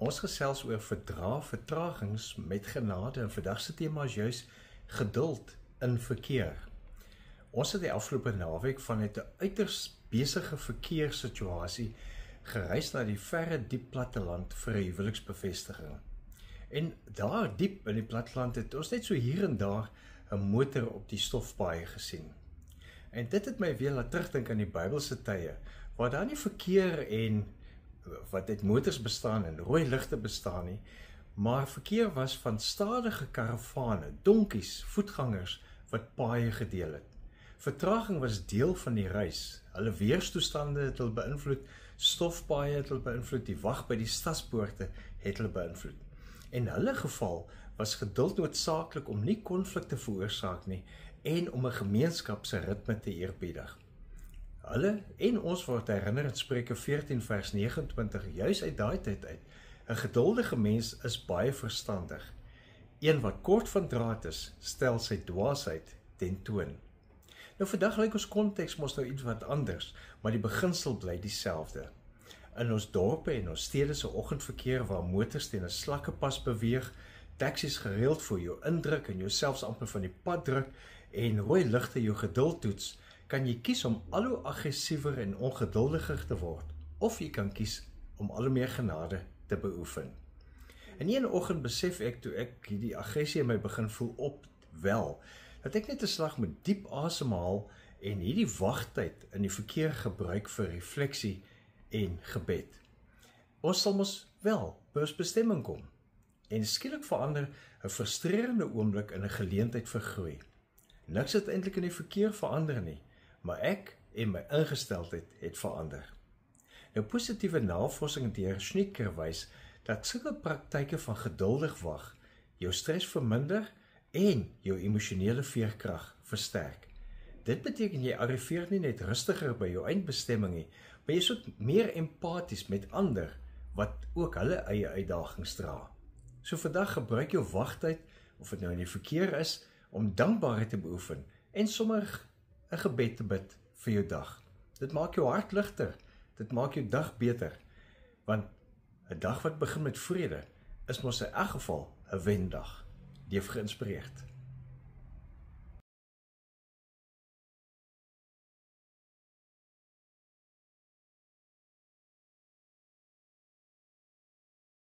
Ons gesels oor vertragings met genade en vandag se tema is juis geduld in verkeer. Ons het die afgelope naweek vanuit 'n uiters besige verkeerssituasie gereis na die verre diep platteland vir 'n huweliksbevestiging. En daar diep in die platteland het ons net so hier en daar 'n motor op die stofpaaie gesien. En dit het my weer laat terugdink aan die Bybelse tye, waar daar nie verkeer en wat uit motors bestaan en rooi ligte bestaan nie, maar verkeer was van stadige karavane, donkies, voetgangers wat paaie gedeel het. Vertraging was deel van die reis. Hulle weerstoestande het hulle beïnvloed, stofpaaie het hulle beïnvloed, die wag by die stadspoorte het hulle beïnvloed. In hulle geval was geduld noodsaaklik om nie konflik te veroorsaak nie en om 'n gemeenskap se ritme te eerbiedig. Hulle en ons word herinner in Spreuke 14 vers 29 juis uit daai tyd uit. 'n geduldige mens is baie verstandig. Een wat kort van draad is, stel sy dwaasheid ten toon. Nou vandag lyk ons konteks mos nou iets wat anders, maar die beginsel bly dieselfde. In ons dorpe en ons stede se oggendverkeer waar motors teen 'n slakkepas beweeg, taksies gereeld vir jou indruk en jou selfs amper van die pad druk en rooi ligte jou geduld toets, kan jy kies om al hoe aggressiewer en ongeduldiger te word, of jy kan kies om al hoe meer genade te beoefen. En een oggend besef ek, toe ek hierdie aggressie in my begin voel opwel, dat ek net 'n slag moet diep asemhaal en hierdie wagtyd in die verkeer gebruik vir refleksie en gebed. Ons sal mos wel by ons bestemming kom. En skielik verander 'n frustrerende oomblik in 'n geleentheid vir groei. Niks het eintlik in die verkeer verander nie, maar ek en my ingesteldheid het verander. Nou positiewe navorsing deur Schnittker wys dat sulke praktyke van geduldig wag jou stres verminder en jou emosionele veerkrag versterk. Dit beteken jy arriveer nie net rustiger by jou eindbestemming nie, maar jy is ook meer empaties met ander wat ook hulle eie uitdagings dra. So vandag gebruik jou wagtyd, of dit nou in die verkeer is, om dankbaarheid te beoefen en sommer 'n gebed te bid vir jou dag. Dit maak jou hart ligter, dit maak jou dag beter, want 'n dag wat begin met vrede is mos in elk geval 'n wendag. Leef geïnspireerd.